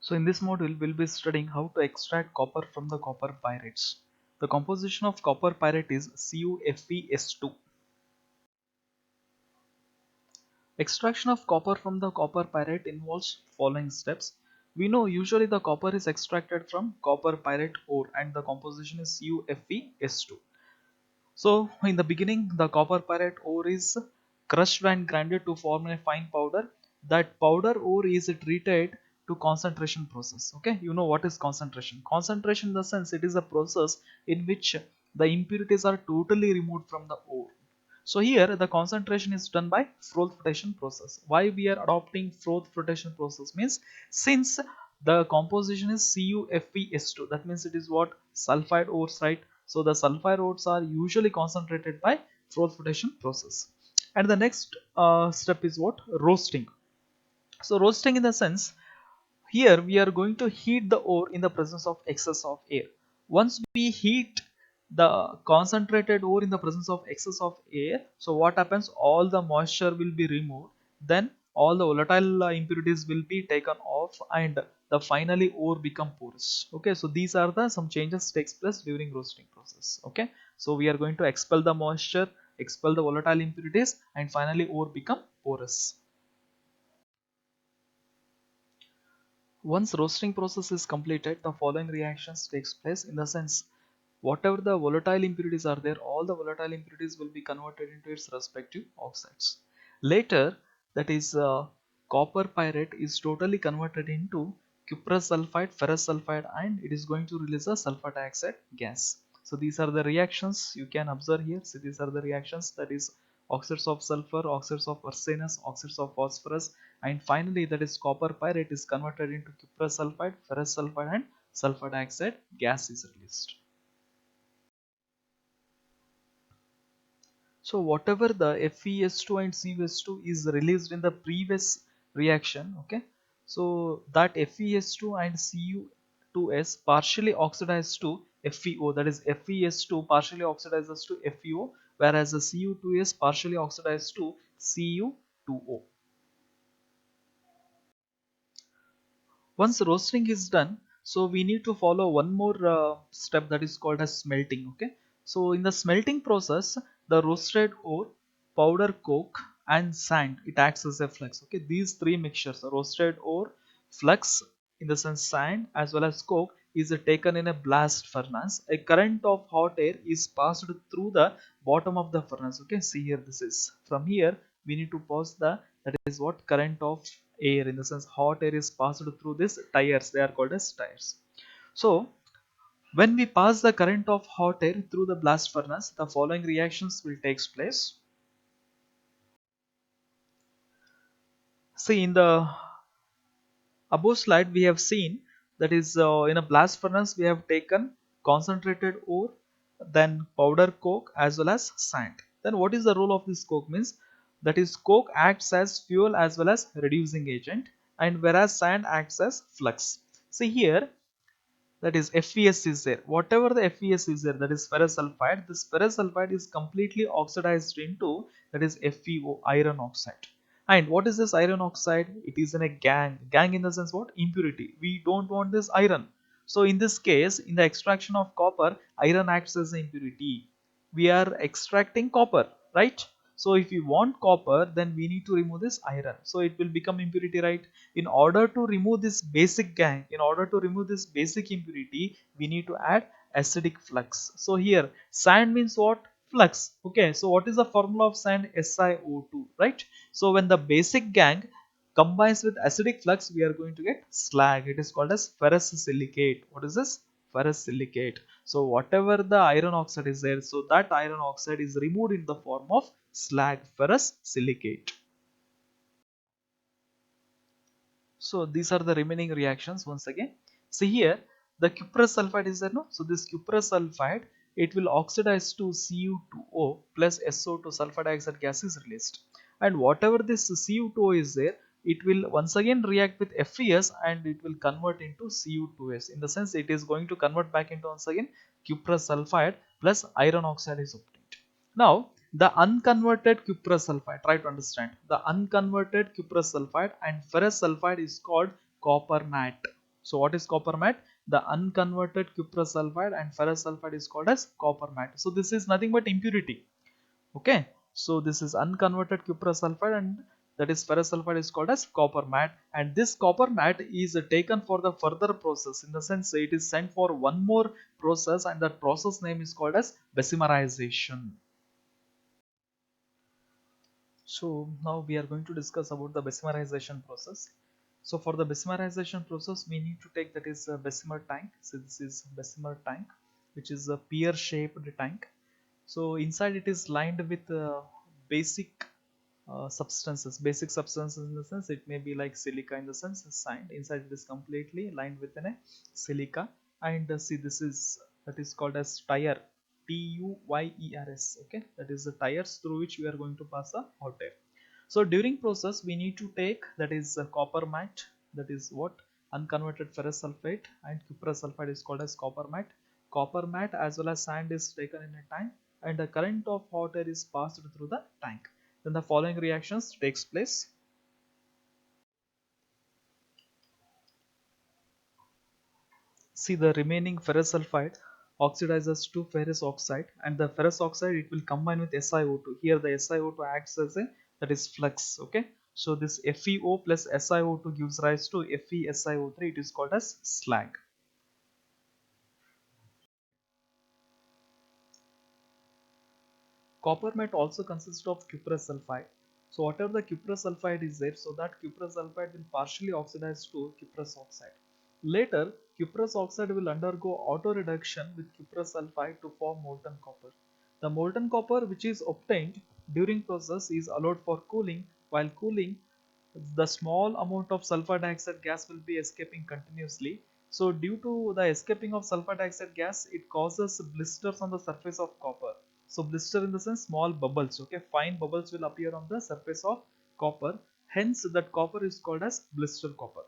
So in this module, we'll be studying how to extract copper from the copper pyrites. The composition of copper pyrite is CuFeS2. Extraction of copper from the copper pyrite involves following steps. We know usually the copper is extracted from copper pyrite ore and the composition is CuFeS2. So in the beginning, the copper pyrite ore is crushed and grinded to form a fine powder. That powder ore is treated to concentration process. Okay, you know what is concentration? Concentration in the sense it is a process in which the impurities are totally removed from the ore. So here the concentration is done by froth flotation process. Why we are adopting froth flotation process means since the composition is CuFeS2, that means it is what sulfide ores, right? So the sulfide ores are usually concentrated by froth flotation process. And the next step is what? Roasting. So roasting in the sense here we are going to heat the ore in the presence of excess of air. Once we heat the concentrated ore in the presence of excess of air, so what happens? All the moisture will be removed. Then all the volatile impurities will be taken off, and the finally ore become porous. Okay, so these are the some changes takes place during roasting process. Okay, so we are going to expel the moisture, expel the volatile impurities, and finally ore become porous. Once roasting process is completed, the following reactions takes place in the sense whatever the volatile impurities are there, all the volatile impurities will be converted into its respective oxides. Later, that is copper pyrite is totally converted into cuprous sulfide, ferrous sulfide, and it is going to release a sulfur dioxide gas. So these are the reactions you can observe here. So these are the reactions, that is oxides of sulfur, oxides of arsenous, oxides of phosphorus, and finally that is copper pyrite is converted into cuprous sulfide, ferrous sulfide, and sulfur dioxide gas is released. So whatever the FeS2 and CuS2 is released in the previous reaction, okay, so that FeS2 and Cu2s partially oxidized to FeO, that is FeS2 partially oxidizes to FeO, whereas the Cu2s partially oxidized to Cu2O. Once roasting is done, so we need to follow one more step, that is called as smelting. Okay, so in the smelting process, the roasted ore, powder coke, and sand, it acts as a flux. Okay, these three mixtures, roasted ore, flux in the sense sand, as well as coke, is taken in a blast furnace. A current of hot air is passed through the bottom of the furnace. Okay, see here, this is from here we need to pass the, that is what, current of air, in the sense hot air is passed through these tires, they are called as tires. So when we pass the current of hot air through the blast furnace, the following reactions will take place. See in the above slide we have seen, that is in a blast furnace we have taken concentrated ore, then powder coke, as well as sand. Then what is the role of this coke means, that is coke acts as fuel as well as reducing agent, and whereas sand acts as flux. See here, that is FeS is there. Whatever the FeS is there, that is ferrous sulfide, this ferrous sulfide is completely oxidized into, that is FeO, iron oxide. And what is this iron oxide? It is in a gang in the sense what, impurity. We don't want this iron. So in this case, in the extraction of copper, iron acts as an impurity. We are extracting copper, right? So if we want copper, then we need to remove this iron, so it will become impurity, right? In order to remove this basic gang, in order to remove this basic impurity, we need to add acidic flux. So here sand means what? Flux. Okay, so what is the formula of sand? SiO2, right? So when the basic gang combines with acidic flux, we are going to get slag. It is called as ferrous silicate. What is this? Ferrous silicate. So whatever the iron oxide is there, so that iron oxide is removed in the form of slag, ferrous silicate. So these are the remaining reactions once again. See here, the cuprous sulfide is there, no? So this cuprous sulfide, it will oxidize to Cu2O plus SO2, sulfur dioxide gas is released. And whatever this Cu2O is there, it will once again react with FeS and it will convert into Cu2S. In the sense, it is going to convert back into once again cuprous sulfide plus iron oxide is obtained. Now, the unconverted cuprous sulfide, try to understand. The unconverted cuprous sulfide and ferrous sulfide is called copper matte. So what is copper matte? The unconverted cuprous sulfide and ferrous sulfide is called as copper matte. So this is nothing but impurity. Okay, so this is unconverted cuprous sulfide and that is ferrous sulfide is called as copper matte, and this copper matte is taken for the further process, in the sense it is sent for one more process, and that process name is called as Bessemerization. So now we are going to discuss about the Bessemerization process. So for the Bessemerization process, we need to take that is a Bessemer tank. So this is Bessemer tank, which is a pear-shaped tank. So inside it is lined with basic basic substances, in the sense it may be like silica, in the sense sand. Inside it is completely lined with a silica, and see this is that is called as tire, TUYERS. Okay, that is the tires through which we are going to pass a hot air. So during process we need to take that is copper matte, that is what unconverted ferrous sulfate and cuprous sulfide is called as copper matte. Copper matte as well as sand is taken in a tank, and a current of hot air is passed through the tank. Then the following reactions takes place. See, the remaining ferrous sulfide oxidizes to ferrous oxide, and the ferrous oxide it will combine with SiO2. Here the SiO2 acts as a that is flux. Okay, so this FeO plus SiO2 gives rise to FeSiO3. It is called as slag. Copper matte also consists of cuprous sulfide. So whatever the cuprous sulfide is there, so that cuprous sulfide will partially oxidize to cuprous oxide. Later, cuprous oxide will undergo auto reduction with cuprous sulfide to form molten copper. The molten copper which is obtained during process is allowed for cooling. While cooling, the small amount of sulfur dioxide gas will be escaping continuously. So due to the escaping of sulfur dioxide gas, it causes blisters on the surface of copper. So blister in the sense small bubbles, okay, fine bubbles will appear on the surface of copper. Hence that copper is called as blister copper.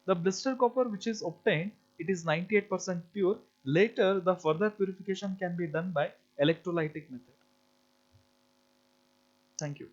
The blister copper which is obtained, it is 98% pure. Later the further purification can be done by electrolytic method. Thank you.